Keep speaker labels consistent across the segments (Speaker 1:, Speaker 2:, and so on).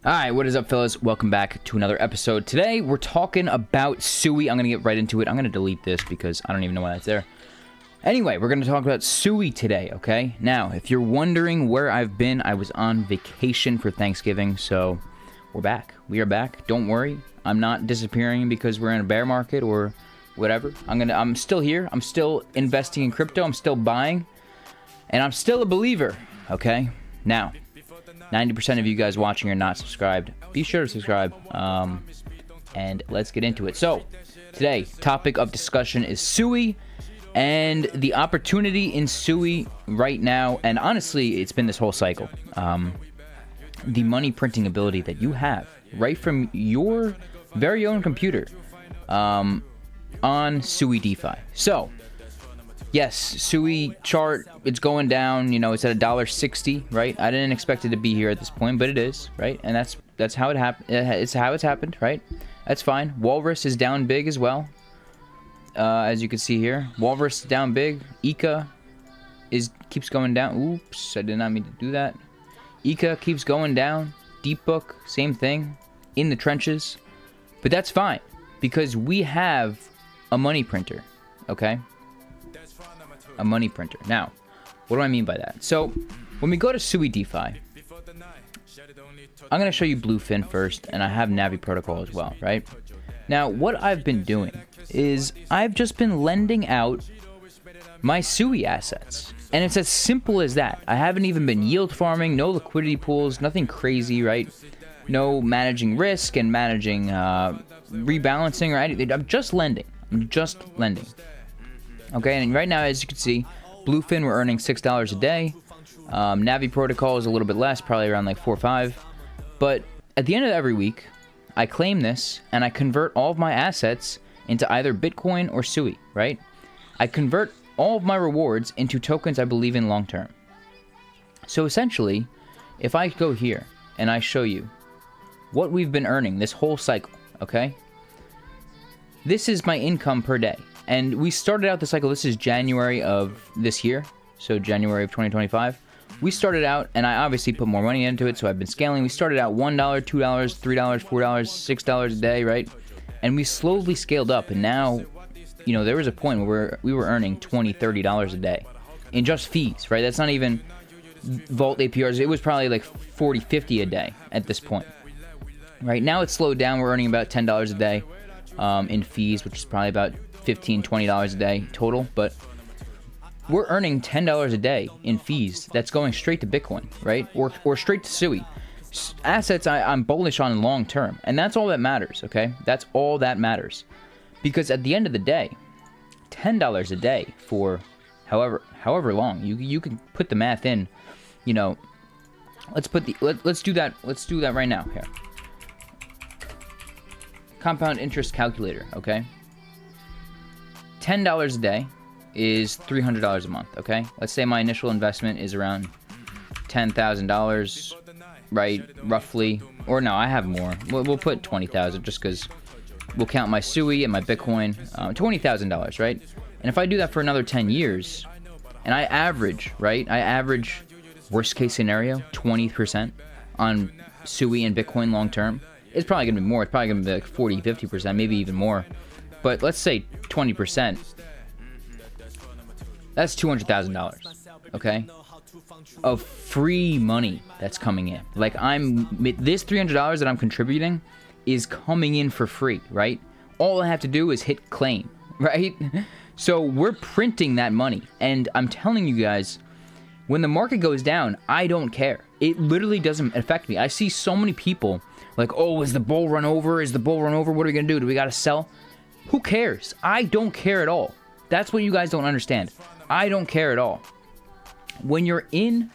Speaker 1: Alright, what is up, fellas? Welcome back to another episode. Today, we're talking about SUI. I'm going to get right into it. I'm going to delete this because I don't even know why that's there. Anyway, we're going to talk about SUI today, okay? Now, if you're wondering where I've been, I was on vacation for Thanksgiving, so we're back. We are back. Don't worry. I'm not disappearing because we're in a bear market or whatever. I'm still here. I'm still investing in crypto. I'm still buying. And I'm still a believer, okay? Now, 90% of you guys watching are not subscribed. Be sure to subscribe. And let's get into it. So, today, topic of discussion is SUI and the opportunity in SUI right now. And honestly, it's been this whole cycle. The money printing ability that you have right from your very own computer on SUI DeFi. So, yes, SUI chart, it's going down, you know, it's at $1.60, right? I didn't expect it to be here at this point, but it is, right? And that's how it happened. It's how it's happened, right? That's fine. Walrus is down big as well. As you can see here. Walrus is down big. Ika keeps going down. Oops, I did not mean to do that. Ika keeps going down. Deep Book, same thing. In the trenches. But that's fine, because we have a money printer, okay? A money printer. Now, what do I mean by that? So, when we go to SUI DeFi, I'm going to show you Bluefin first, and I have Navi protocol as well, right? Now, what I've been doing is I've just been lending out my SUI assets, and it's as simple as that. I haven't even been yield farming, no liquidity pools, nothing crazy, right? No managing risk and managing rebalancing or anything. I'm just lending. Okay, and right now, as you can see, Bluefin, we're earning $6 a day. Navi protocol is a little bit less, probably around like 4 or 5. But at the end of every week, I claim this, and I convert all of my assets into either Bitcoin or SUI, right? I convert all of my rewards into tokens I believe in long term. So essentially, if I go here, and I show you what we've been earning this whole cycle, okay? This is my income per day. And we started out the cycle, this is January of this year, so January of 2025. We started out, and I obviously put more money into it, so I've been scaling. We started out $1, $2, $3, $4, $6 a day, right? And we slowly scaled up, and now, you know, there was a point where we were earning $20, $30 a day in just fees, right? That's not even Vault APRs. It was probably like $40, $50 a day at this point, right? Now it's slowed down. We're earning about $10 a day in fees, which is probably about $15, $20 a day total, but we're earning $10 a day in fees that's going straight to Bitcoin, right? Or straight to SUI. Assets I'm bullish on long term, and that's all that matters, okay? That's all that matters. Because at the end of the day, $10 a day for however long, you can put the math in, you know, let's do that right now here. Compound interest calculator, okay? $10 a day is $300 a month, okay? Let's say my initial investment is around $10,000, right? Roughly. Or no, I have more. We'll put $20,000 just because we'll count my SUI and my Bitcoin. $20,000, right? And if I do that for another 10 years, and I average, right? Worst case scenario, 20% on SUI and Bitcoin long term. It's probably going to be more. It's probably going to be like 40, 50%, maybe even more. But let's say 20%. That's $200,000, okay? Of free money that's coming in. Like this $300 that I'm contributing is coming in for free, right? All I have to do is hit claim, right? So we're printing that money. And I'm telling you guys, when the market goes down, I don't care. It literally doesn't affect me. I see so many people like, oh, is the bull run over? What are we going to do? Do we got to sell? Who cares? I don't care at all. That's what you guys don't understand. I don't care at all. When you're in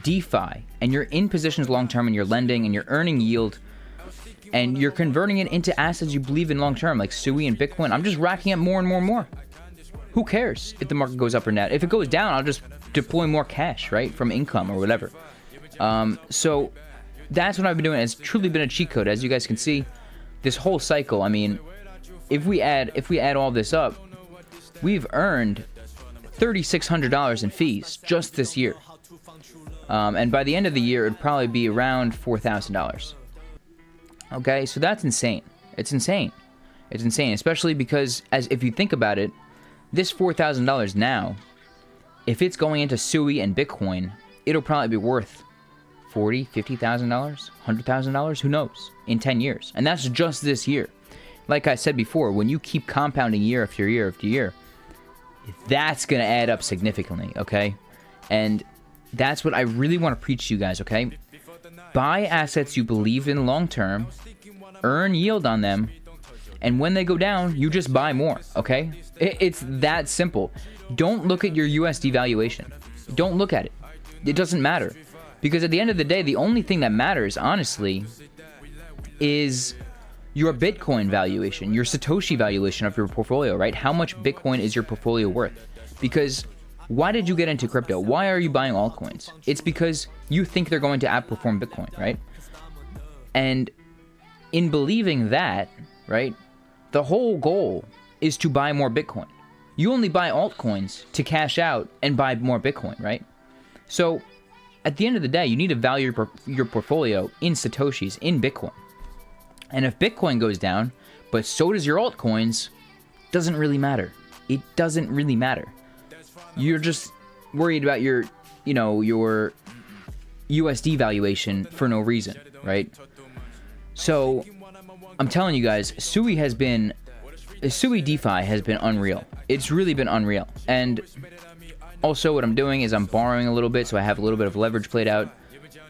Speaker 1: DeFi and you're in positions long-term and you're lending and you're earning yield and you're converting it into assets you believe in long-term, like SUI and Bitcoin, I'm just racking up more and more and more. Who cares if the market goes up or down? If it goes down, I'll just deploy more cash, right, from income or whatever. So that's what I've been doing. It's truly been a cheat code. As you guys can see, this whole cycle, I mean, if we add all this up, we've earned $3,600 in fees just this year. And by the end of the year, it'd probably be around $4,000. Okay, so that's insane. It's insane. It's insane, especially because, if you think about it, this $4,000 now, if it's going into SUI and Bitcoin, it'll probably be worth $40,000, $50,000, $100,000, who knows, in 10 years. And that's just this year. Like I said before, when you keep compounding year after year after year, that's going to add up significantly, okay? And that's what I really want to preach to you guys, okay? Buy assets you believe in long term, earn yield on them, and when they go down, you just buy more, okay? It's that simple. Don't look at your USD valuation. Don't look at it. It doesn't matter. Because at the end of the day, the only thing that matters, honestly, is your Bitcoin valuation, your Satoshi valuation of your portfolio, right? How much Bitcoin is your portfolio worth? Because why did you get into crypto? Why are you buying altcoins? It's because you think they're going to outperform Bitcoin, right? And in believing that, right, the whole goal is to buy more Bitcoin. You only buy altcoins to cash out and buy more Bitcoin, right? So at the end of the day, you need to value your portfolio in Satoshis, in Bitcoin. And if Bitcoin goes down, but so does your altcoins, doesn't really matter. It doesn't really matter. You're just worried about your USD valuation for no reason, right? So I'm telling you guys, SUI DeFi has been unreal. It's really been unreal. And also what I'm doing is I'm borrowing a little bit, so I have a little bit of leverage played out.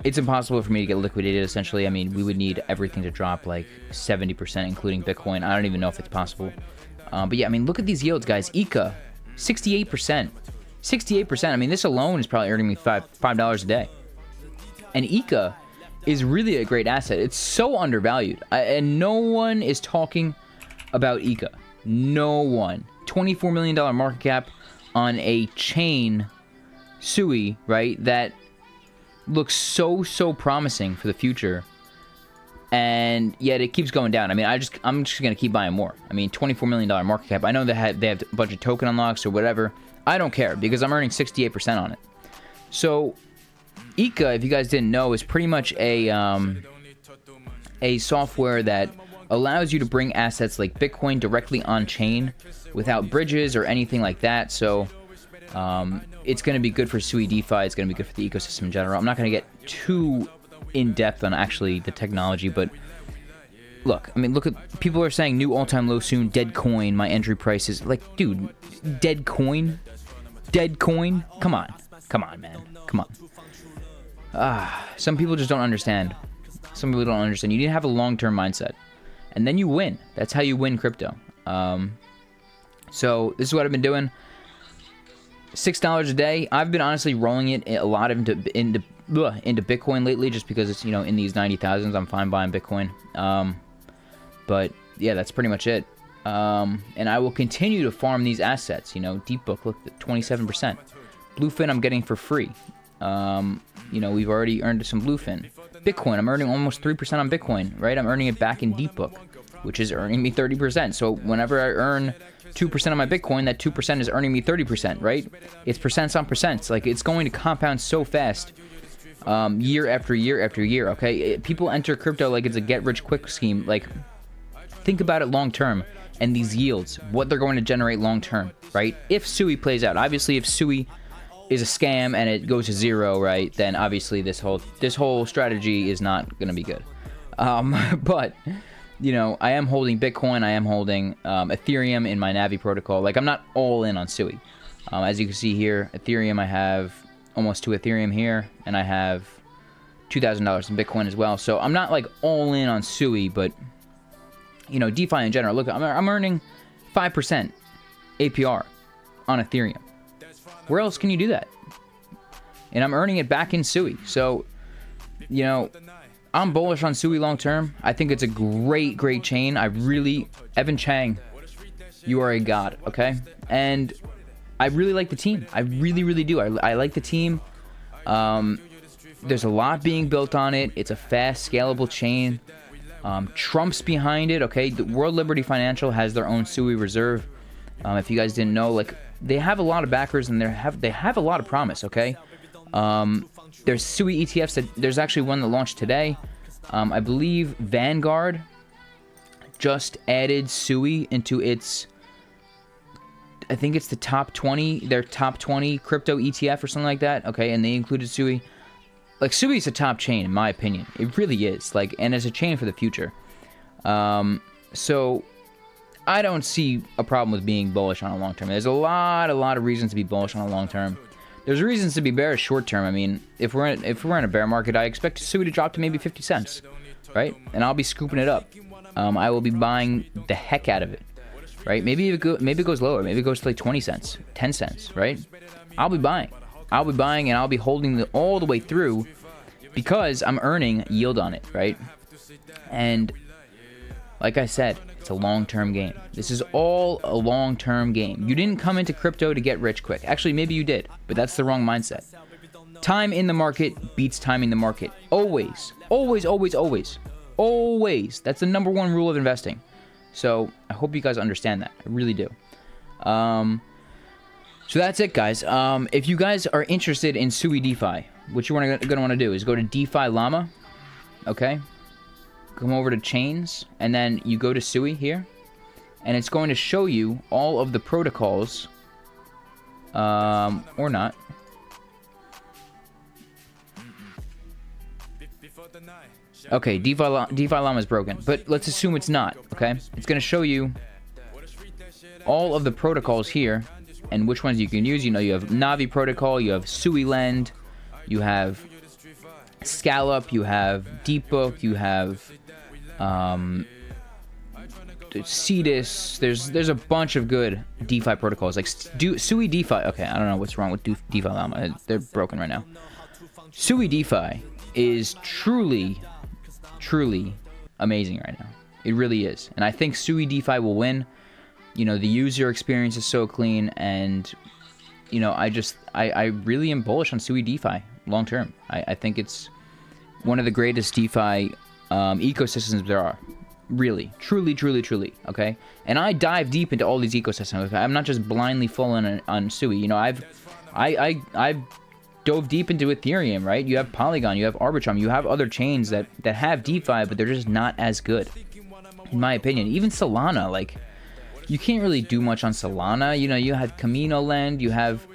Speaker 1: It's impossible for me to get liquidated, essentially. I mean, we would need everything to drop like 70%, including Bitcoin. I don't even know if it's possible. But yeah, I mean, look at these yields, guys. ECA, 68%. 68%. I mean, this alone is probably earning me $5 a day. And ECA is really a great asset. It's so undervalued. And no one is talking about ECA. No one. $24 million market cap on a chain SUI, right, that looks so promising for the future, and yet it keeps going down. I mean, I'm just gonna keep buying more. I mean, $24 million market cap. I know they have a bunch of token unlocks or whatever. I don't care because I'm earning 68% on it. So ECA, if you guys didn't know, is pretty much a software that allows you to bring assets like Bitcoin directly on chain without bridges or anything like that. So it's going to be good for SUI DeFi. It's going to be good for the ecosystem in general. I'm not going to get too in-depth on actually the technology, but look, I mean, look at, people are saying new all-time low soon, dead coin, my entry price is, like, dude, dead coin? Dead coin? Come on, man, come on. Some people just don't understand. Some people don't understand. You need to have a long-term mindset, and then you win. That's how you win crypto. So this is what I've been doing. $6 a day. I've been honestly rolling it a lot into Bitcoin lately, just because it's, in these 90,000s. I'm fine buying Bitcoin. But yeah, that's pretty much it. And I will continue to farm these assets. Deep book, look, 27%. Bluefin I'm getting for free. We've already earned some Bluefin. Bitcoin, I'm earning almost 3% on Bitcoin, right? I'm earning it back in Deep Book, which is earning me 30%. So whenever I earn 2% on my Bitcoin, that 2% is earning me 30%, right? It's percents on percents. Like, it's going to compound so fast, year after year after year, okay? People enter crypto like it's a get-rich-quick scheme. Like, think about it long-term, and these yields, what they're going to generate long-term, right? If SUI plays out. Obviously, if SUI is a scam and it goes to zero, right, then obviously this whole strategy is not going to be good. But I am holding Bitcoin, I am holding Ethereum in my Navi protocol. Like, I'm not all in on SUI. As you can see here, Ethereum, I have almost 2 Ethereum here, and I have $2,000 in Bitcoin as well. So I'm not like all in on SUI, but DeFi in general. Look, I'm earning 5% APR on Ethereum. Where else can you do that? And I'm earning it back in SUI. So, I'm bullish on SUI long term. I think it's a great chain. Evan Chang, you are a god, okay? And I really like the team. I really do. I like the team. There's a lot being built on it. It's a fast, scalable chain. Trump's behind it, okay? The World Liberty Financial has their own SUI reserve. If you guys didn't know, like, they have a lot of backers, and they have a lot of promise, okay? There's SUI ETFs. There's actually one that launched today. I believe Vanguard just added SUI into its, I think it's the top 20, their top 20 crypto ETF or something like that. Okay, and they included SUI. Like, SUI is a top chain, in my opinion. It really is. Like, and it's a chain for the future. So I don't see a problem with being bullish on a long term. There's a lot of reasons to be bullish on a long term. There's reasons to be bearish short term. I mean, if we're in a bear market, I expect SUI to drop to maybe 50 cents, right? And I'll be scooping it up. I will be buying the heck out of it, right? Maybe it goes lower. Maybe it goes to like 20 cents, 10 cents, right? I'll be buying. And I'll be holding it all the way through because I'm earning yield on it, right? And like I said, it's a long-term game. This is all a long-term game. You didn't come into crypto to get rich quick. Actually, maybe you did, but that's the wrong mindset. Time in the market beats timing the market. Always. Always, always, always. Always. That's the number one rule of investing. So I hope you guys understand that. I really do. So that's it, guys. If you guys are interested in SUI DeFi, what you're going to want to do is go to DeFi Llama. Okay? Come over to chains, and then you go to SUI here, and it's going to show you all of the protocols, or not. Okay, DeFi Llama is broken, but let's assume it's not, okay? It's going to show you all of the protocols here, and which ones you can use. You know, you have Navi protocol, you have SUI Lend, you have Scallop, you have Deepbook, you have Cetus. There's a bunch of good DeFi protocols, like SUI DeFi. Okay, I don't know what's wrong with DeFi Llama. They're broken right now. SUI DeFi is truly amazing right now. It really is, and I think SUI DeFi will win. You know, the user experience is so clean, and you know, I really am bullish on SUI DeFi long term. I think it's one of the greatest DeFi ecosystems there are. Really, truly, okay? And I dive deep into all these ecosystems. I'm not just blindly falling on SUI. You know, I've dove deep into Ethereum, right? You have Polygon, you have Arbitrum, you have other chains that have DeFi, but they're just not as good, in my opinion. Even Solana, like, you can't really do much on Solana. You know, you had Camino Lend, you have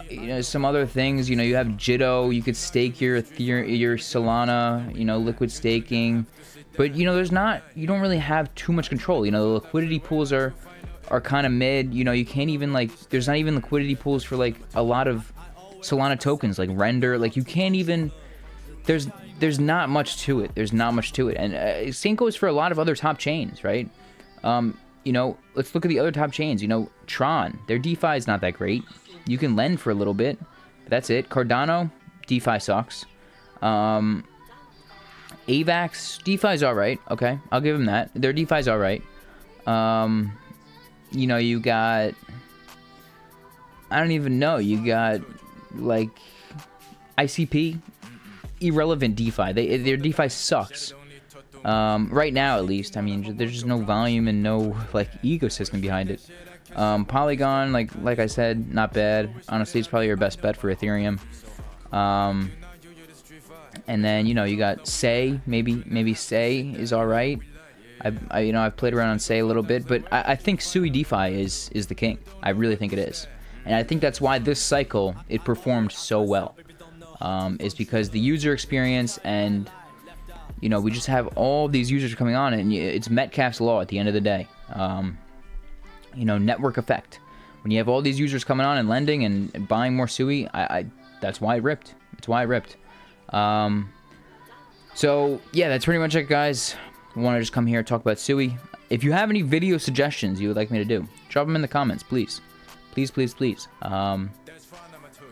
Speaker 1: you know, some other things. You know, you have Jitto, you could stake your Solana, you know, liquid staking. But, you know, you don't really have too much control. You know, the liquidity pools are kind of mid. You know, you can't even, like, there's not even liquidity pools for, like, a lot of Solana tokens, like Render. Like, you can't even, there's not much to it. There's not much to it. And same goes for a lot of other top chains, right? You know, let's look at the other top chains. You know, Tron, their DeFi is not that great. You can lend for a little bit, but that's it. Cardano, DeFi sucks. AVAX, DeFi's alright. Okay, I'll give them that. Their DeFi's alright. You know, you got, I don't even know. You got, like, ICP, irrelevant DeFi. Their DeFi sucks. Right now, at least. I mean, there's just no volume and no, like, ecosystem behind it. Polygon, like I said, not bad. Honestly, it's probably your best bet for Ethereum. And then, you know, you got Say. Maybe Say is all right. You know, I've played around on Say a little bit, but I think SUI DeFi is the king. I really think it is. And I think that's why this cycle, it performed so well. Is because the user experience, and, you know, we just have all these users coming on, and it's Metcalfe's law at the end of the day. You know, network effect. When you have all these users coming on and lending and buying more SUI, that's why it ripped. It's why it ripped. So, yeah, that's pretty much it, guys. I want to just come here and talk about SUI. If you have any video suggestions you would like me to do, drop them in the comments, please. Please.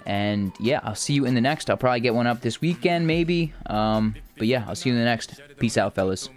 Speaker 1: And, yeah, I'll see you in the next. I'll probably get one up this weekend, maybe. But, yeah, I'll see you in the next. Peace out, fellas.